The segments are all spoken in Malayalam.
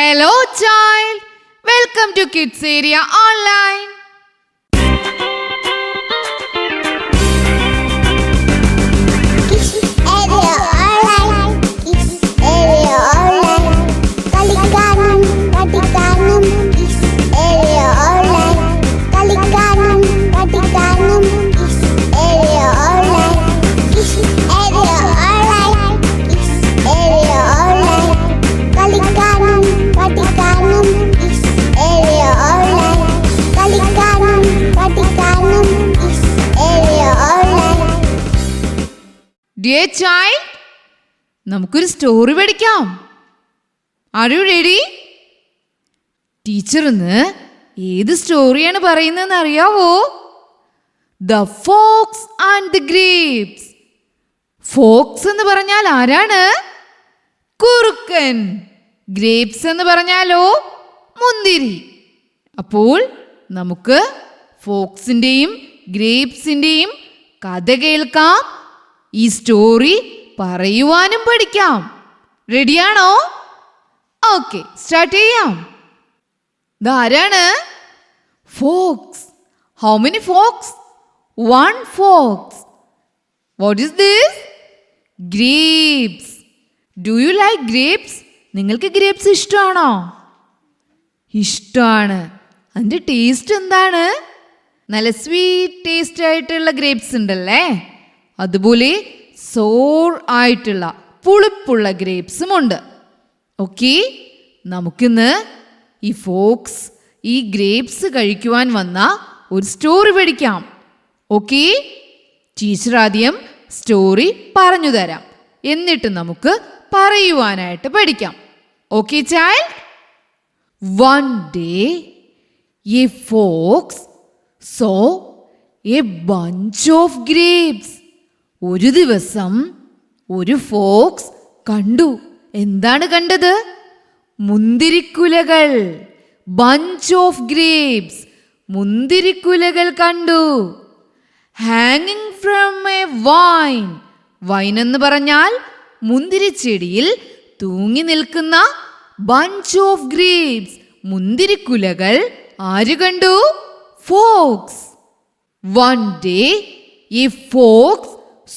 Hello child, welcome to Kids Area Online. Dear child, നമുക്കൊരു സ്റ്റോറി പഠിക്കാം. Are you ready? ടീച്ചർ ഇന്ന് ഏത് സ്റ്റോറിയാണ് പറയുന്നതെന്ന് അറിയാവോ? The Fox and the Grapes. Fox എന്ന് പറഞ്ഞാൽ ആരാണ്? കുറുക്കൻ. ഗ്രേപ്സ് എന്ന് പറഞ്ഞാലോ മുന്തിരി. അപ്പോൾ നമുക്ക് ഫോക്സിൻ്റെയും ഗ്രേപ്സിൻ്റെയും കഥ കേൾക്കാം. ഈ സ്റ്റോറി പറയുവാനും പഠിക്കാം. റെഡിയാണോ? ഓക്കെ, സ്റ്റാർട്ട് ചെയ്യാം. ഇതാരാണ്? Fox. How many fox? 1 fox. What is this? Grapes. Do you like grapes? നിങ്ങൾക്ക് ഗ്രേപ്സ് ഇഷ്ടമാണോ? ഇഷ്ടമാണ്. അതിൻ്റെ ടേസ്റ്റ് എന്താണ്? നല്ല സ്വീറ്റ് ടേസ്റ്റ് ആയിട്ടുള്ള ഗ്രേപ്സ് ഉണ്ടല്ലേ, അതുപോലെ സോർ ആയിട്ടുള്ള പുളിപ്പുള്ള ഗ്രേപ്സും ഉണ്ട്. ഓക്കെ, നമുക്കിന്ന് ഈ ഫോക്സ് ഈ ഗ്രേപ്സ് കഴിക്കുവാൻ വന്ന ഒരു സ്റ്റോറി പഠിക്കാം. ഓക്കെ, ടീച്ചർ ആദ്യം സ്റ്റോറി പറഞ്ഞു തരാം, എന്നിട്ട് നമുക്ക് പറയുവാനായിട്ട് പഠിക്കാം. Okay child? One day a fox saw a bunch of grapes. ഒരു ദിവസം ഒരു ഫോക്സ് കണ്ടു. എന്താണ് കണ്ടത്? മുന്തിരിക്കുലകൾ. ബഞ്ച് ഓഫ് ഗ്രേപ്സ്, മുന്തിരിക്കുലകൾ കണ്ടു. ഹാങ്ങിങ് ഫ്രം എ വൈൻ. വൈൻ എന്ന് പറഞ്ഞാൽ മുന്തിരിച്ചെടിയിൽ തൂങ്ങി നിൽക്കുന്ന ബഞ്ച് ഓഫ് ഗ്രേപ്സ്, മുന്തിരിക്കുലകൾ ആര് കണ്ടു? Fox. One day a fox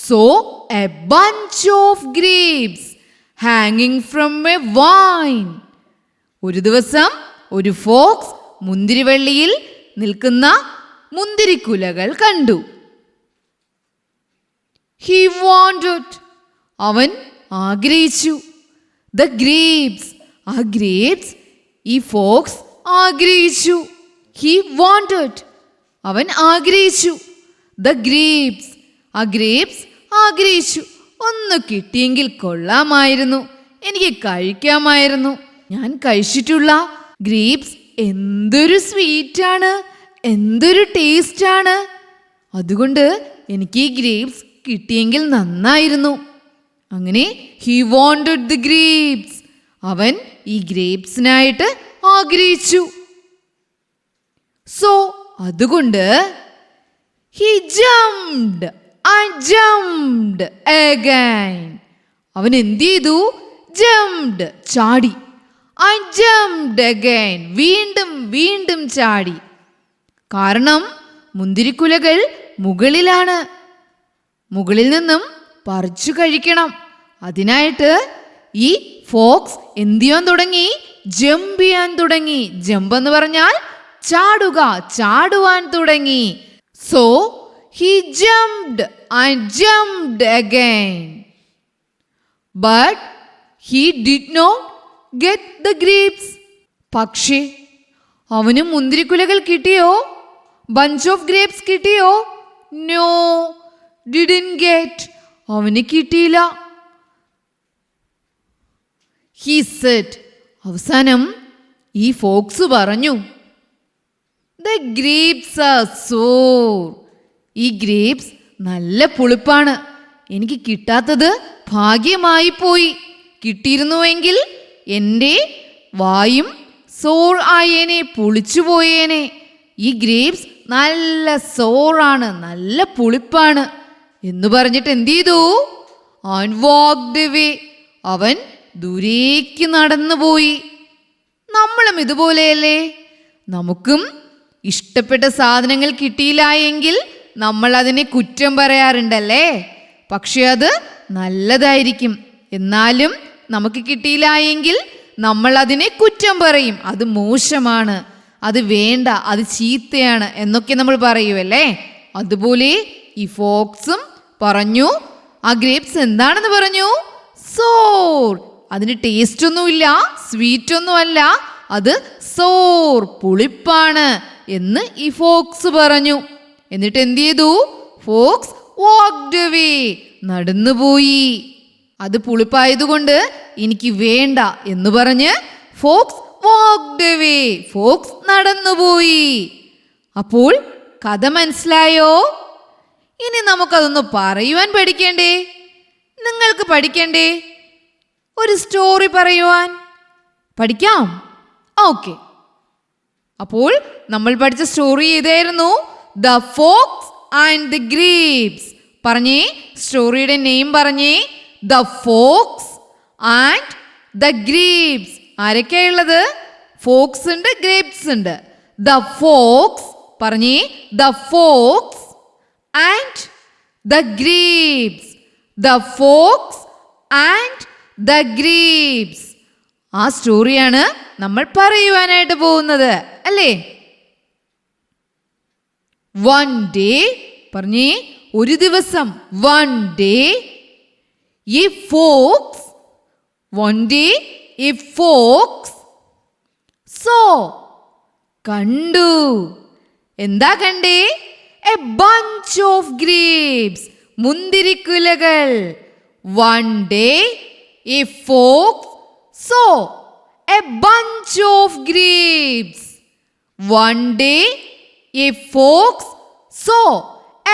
saw a bunch of grapes hanging from a vine. ഒരു ദിവസം ഒരു ഫോക്സ് മുന്തിരിവള്ളിയിൽ നിൽക്കുന്ന മുന്തിരിക്കുലകൾ കണ്ടു. He wanted. അവൻ ആഗ്രഹിച്ചു. The grapes. ആ ഗ്രേപ്സ് ഈ ഫോക്സ് ആഗ്രഹിച്ചു. He wanted. അവൻ ആഗ്രഹിച്ചു. The grapes. ആ ഗ്രേപ്സ് ആഗ്രഹിച്ചു. ഒന്ന് കിട്ടിയെങ്കിൽ കൊള്ളാമായിരുന്നു, എനിക്ക് കഴിക്കാമായിരുന്നു. ഞാൻ കഴിച്ചിട്ടുള്ള ഗ്രേപ്സ് എന്തൊരു സ്വീറ്റാണ്, എന്തൊരു ടേസ്റ്റാണ്. അതുകൊണ്ട് എനിക്ക് ഈ ഗ്രേപ്സ് കിട്ടിയെങ്കിൽ നന്നായിരുന്നു. അങ്ങനെ ഹി വാണ്ടഡ് ദി ഗ്രേപ്സ്. അവൻ ഈ ഗ്രേപ്സിനായിട്ട് ആഗ്രഹിച്ചു. സോ അതുകൊണ്ട് he jumped and jumped again. അവൻ എന്ത് ചെയ്തു? jumped, ചാടി. and jumped again, വീണ്ടും വീണ്ടും ചാടി. കാരണം മുന്തിരിക്കുലകൾ മുകളിലാണ്, മുകളിൽ നിന്നും പറിച്ചു കഴിക്കണം. അതിനായിട്ട് ഈ ഫോക്സ് എന്ത് ചെയ്യാൻ തുടങ്ങി? ജമ്പ് ചെയ്യാൻ തുടങ്ങി. ജമ്പ് എന്ന് പറഞ്ഞാൽ ചാടുക, ചാടുവാൻ തുടങ്ങി. So he jumped and jumped again. But he did not get the grapes. പക്ഷേ അവന് മുന്തിരിക്കുലകൾ കിട്ടിയോ? bunch of grapes കിട്ടിയോ? No, didn't get. അവന് കിട്ടിയില്ല. He said. അവസാനം ഈ ഫോക്സ് പറഞ്ഞു, The grapes are sour. ഈ ഗ്രേപ്സ് നല്ല പുളിപ്പാണ്. എനിക്ക് കിട്ടാത്തത് ഭാഗ്യമായി പോയി. കിട്ടിയിരുന്നുവെങ്കിൽ എൻ്റെ വായും സോർ ആയേനെ, പുളിച്ചു പോയേനെ. ഈ ഗ്രേപ്സ് നല്ല സോറാണ്, നല്ല പുളിപ്പാണ് എന്ന് പറഞ്ഞിട്ട് എന്ത് ചെയ്തു? On walked away. അവൻ ദൂരേക്ക് നടന്നുപോയി. നമ്മളും ഇതുപോലെയല്ലേ? നമുക്കും ഇഷ്ടപ്പെട്ട സാധനങ്ങൾ കിട്ടിയില്ല എങ്കിൽ നമ്മൾ അതിനെ കുറ്റം പറയാറുണ്ടല്ലേ? പക്ഷെ അത് നല്ലതായിരിക്കും. എന്നാലും നമുക്ക് കിട്ടിയില്ല എങ്കിൽ നമ്മൾ അതിനെ കുറ്റം പറയും. അത് മോശമാണ്, അത് വേണ്ട, അത് ചീത്തയാണ് എന്നൊക്കെ നമ്മൾ പറയുമല്ലേ? അതുപോലെ ഈ ഫോക്സും പറഞ്ഞു, ആ ഗ്രേപ്സ് എന്താണെന്ന് പറഞ്ഞു? സോർ. അതിന് ടേസ്റ്റ് ഒന്നുമില്ല, സ്വീറ്റ് ഒന്നുമല്ല, അത് സോർ, പുളിപ്പാണ് എന്ന് ഈ ഫോക്സ് പറഞ്ഞു. എന്നിട്ട് എന്ത് ചെയ്തു? ഫോക്സ് വാക്ക്ഡ് അവേ, നടന്നുപോയി. അത് പുളിപ്പായതുകൊണ്ട് എനിക്ക് വേണ്ട എന്ന് പറഞ്ഞ് ഫോക്സ് വാക്ക്ഡ് അവേ, ഫോക്സ് നടന്നുപോയി. അപ്പോൾ കഥ മനസ്സിലായോ? ഇനി നമുക്കതൊന്ന് പറയുവാൻ പഠിക്കണ്ടേ? നിങ്ങൾക്ക് പഠിക്കണ്ടേ? ഒരു സ്റ്റോറി പറയുവാൻ പഠിക്കാം. ഓക്കെ, അപ്പോൾ നമ്മൾ പഠിച്ച സ്റ്റോറി ഏതായിരുന്നു? The fox and the grapes. പറഞ്ഞേ, സ്റ്റോറിയുടെ നെയിം പറഞ്ഞേ. The fox and the grapes. ആരൊക്കെയുള്ളത്? ഫോക്സ് ഉണ്ട്, ഗ്രേപ്സ് ഉണ്ട്. ദ ഫോക്സ് പറഞ്ഞേ. The fox and the grapes. The fox and the grapes. ആ സ്റ്റോറിയാണ് നമ്മൾ പറയുവാനായിട്ട് പോകുന്നത്, അല്ലേ? വൺ ഡേ പറഞ്ഞേ, ഒരു ദിവസം. One day a fox. One day a fox saw. കണ്ടു. എന്താ കണ്ടേ? എ ബഞ്ച് ഓഫ് ഗ്രേപ്സ്, മുന്തിരിക്കുലകൾ. One day a fox saw a bunch of grapes. One day a fox saw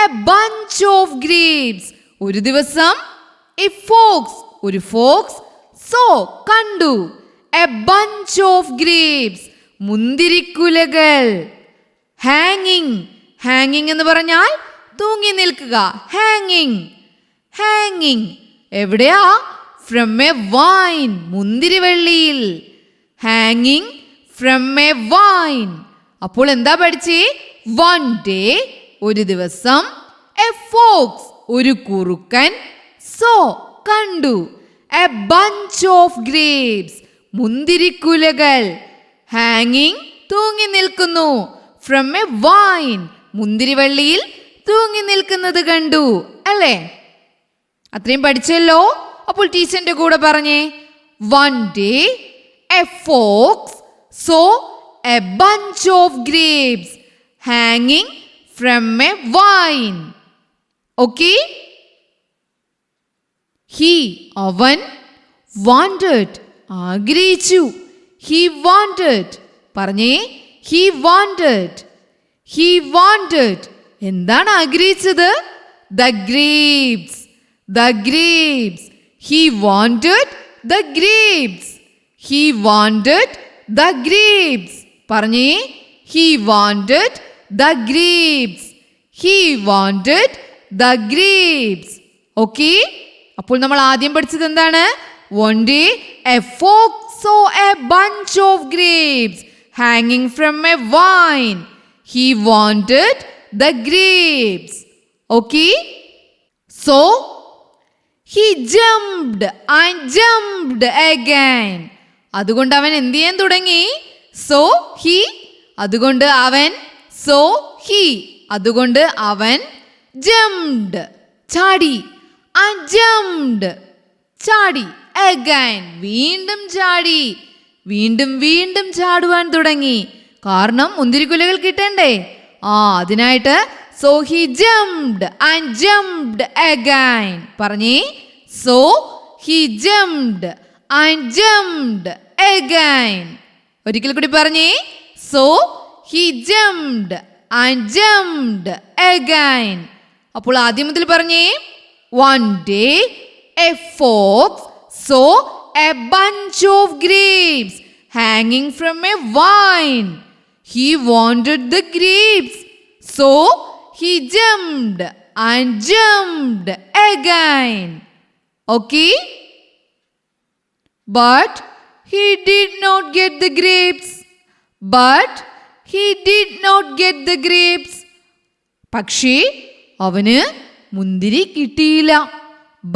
a bunch of grapes. ഒരു ദിവസം എ ഫോക്സ്, ഒരു ഫോക്സ്, സോ കണ്ടു, എ ബഞ്ച് ഓഫ് ഗ്രേപ്സ്, മുന്തിരിക്കുലകൾ. ഹാങ്ങിങ്. ഹാങ്ങിങ് എന്ന് പറഞ്ഞാൽ തൂങ്ങി നിൽക്കുക. ഹാങ്ങിങ്. ഹാങ്ങിങ് എവിടെയാ? ഫ്രം എ വൈൻ, മുന്തിരിവള്ളിയിൽ. ഹാങ്ങിങ് ഫ്രം എ വൈൻ. അപ്പോൾ എന്താ പഠിച്ചേ? വൺ ഡേ, ഒരു ദിവസം. എ ഫോക്സ്, ഒരു കുറുക്കൻ. സോ കണ്ടു, എ ബഞ്ച് ഓഫ് ഗ്രേപ്സ്, മുന്തിരിക്കുലകൾ. ഹാങ്ങിങ് തൂങ്ങി നിൽക്കുന്നു. ഫ്രം എ വൈൻ, മുന്തിരിവള്ളിയിൽ തൂങ്ങി നിൽക്കുന്നത് കണ്ടു, അല്ലേ? അത്രയും പഠിച്ചല്ലോ. അപ്പോൾ ടീച്ചറിന്റെ കൂടെ പറഞ്ഞേ. One day a fox saw a bunch of grapes ഹാങ്ങിങ് from a vine. Okay? He, അവൻ, വാണ്ടഡ്, ആഗ്രഹിച്ചു. He wanted. പറഞ്ഞേ. He wanted. He wanted. എന്താണ് ആഗ്രഹിച്ചത്? The grapes. The grapes. He wanted the grapes. He wanted the grapes. പറഞ്ഞേ. He wanted the grapes. He wanted the grapes. Okay? അപ്പോൾ നമ്മൾ ആദ്യം പഠിച്ചത് എന്താണ്? One day a fox saw a bunch of grapes ഹാങ്ങിങ് from a wine. He wanted the grapes. Okay? So he jumped and jumped again. അതുകൊണ്ട് അവൻ എന്ത് ചെയ്യാൻ തുടങ്ങി? so he, അതുകൊണ്ട് അവൻ. so he, അതുകൊണ്ട് അവൻ. jumped, ചാടി. and jumped, ചാടി. again, വീണ്ടും ചാടി. വീണ്ടും വീണ്ടും ചാടുവാൻ തുടങ്ങി. കാരണം മുന്തിരിക്കുലകൾ കിട്ടണ്ടേ? അതിനായിട്ട് so he jumped and jumped again. പറഞ്ഞേ. so he jumped and jumped again. ഒരിക്കൽ കൂടി പറഞ്ഞേ. so he jumped and jumped again. അപ്പോൾ ആദ്യം മുതൽ പറഞ്ഞേ. one day a fox saw a bunch of grapes hanging from a vine. He wanted the grapes, so he jumped and jumped again. Okay? But he did not get the grapes. But he did not get the grapes. പക്ഷേ അവന് മുന്തിരി കിട്ടിയില്ല.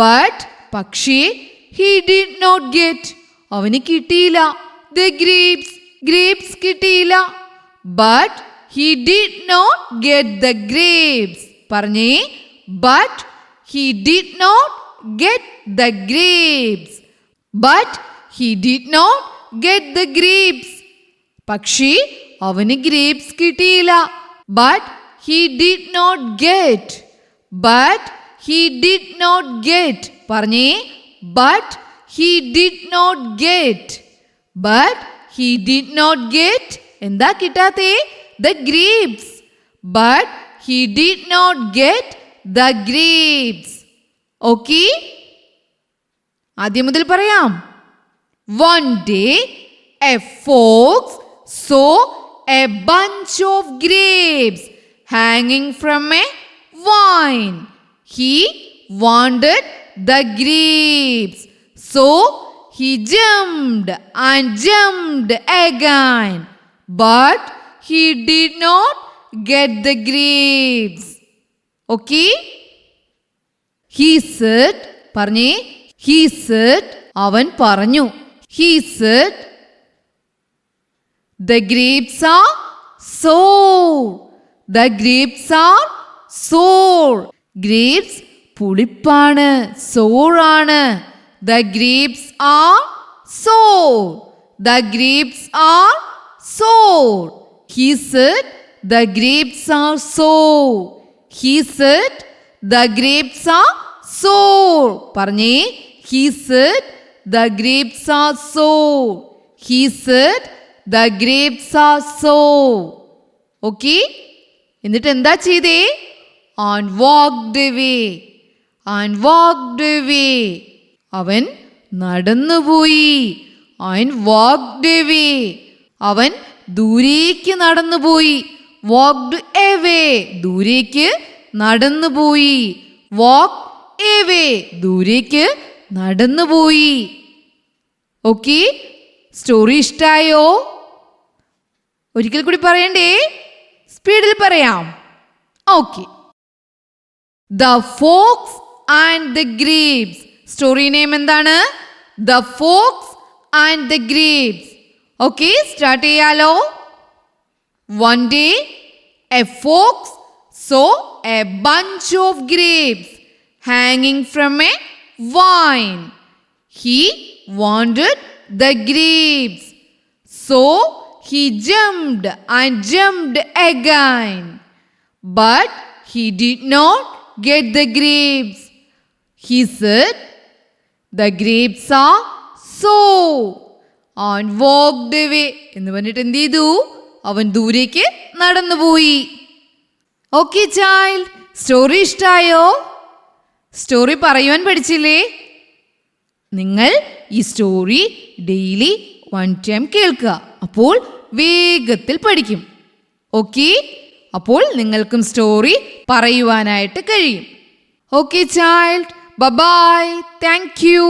ബട്ട് പക്ഷേ he did not get, അവന് കിട്ടിയില്ല. the grapes കിട്ടിയില്ല. but he did not get the grapes. പറഞ്ഞേ, but he did not get the grapes. but he did not get the grapes. പക്ഷേ അവന് ഗ്രേപ്സ് കിട്ടിയില്ല. but he did not get. but he did not get. പറഞ്ഞേ, but he did not get. but he did not get. എന്താ കിട്ടാത്തേ? the grapes. but he did not get the grapes. okay? ആദ്യം മുതൽ പറയാം. one day a fox saw a bunch of grapes hanging from a vine. He wanted the grapes, so he jumped and jumped again, but he did not get the grapes. Okay? He said, പറഞ്ഞേ, he said, അവൻ പറഞ്ഞു. he said, the grapes are sour. the grapes are sour. grapes പുളിപ്പാണ്, sour ആണ്. the grapes are sour. the grapes are sour. he said, the grapes are sour. he said, the grapes are sour. പറഞ്ഞേ, he said, the grapes are sour. he said, the grapes are sour. okay? എന്നിട്ട് എന്താ ചെയ്തേ? and walked away. and walked away. അവൻ നടന്നുപോയി. and walked away. അവൻ ദൂരേക്ക് നടന്നുപോയി. walked away. ദൂരേക്ക് നടന്നുപോയി. walk away. ദൂരേക്ക് നടന്നുപോയി. ഓക്കെ? സ്റ്റോറി ഇഷ്ടായോ? ഒരിക്കൽ കൂടി പറയണ്ടേ? സ്പീഡിൽ പറയാം. Okay. The fox and the grapes. Story name എന്താണ്? The fox and the grapes. Okay, start ചെയ്യാലോ. One day a fox saw a bunch of grapes hanging from a vine. He wanted the grapes, so he jumped and jumped again, but he did not get the grapes. He said, the grapes are sour, and walked away. എന്ന് പറഞ്ഞിട്ട് എന്ത് ചെയ്തു? അവൻ ദൂരേക്ക് നടന്നുപോയി. ഓക്കെ ചൈൽഡ്, സ്റ്റോറി ഇഷ്ടായോ? സ്റ്റോറി പറയുവാൻ പഠിച്ചില്ലേ? നിങ്ങൾ ഈ സ്റ്റോറി ഡെയിലി 1 ടൈം കേൾക്കുക. അപ്പോൾ വേഗത്തിൽ പഠിക്കും. ഓക്കെ? അപ്പോൾ നിങ്ങൾക്കും സ്റ്റോറി പറയുവാനായിട്ട് കഴിയും. Okay child, bye bye. Thank you.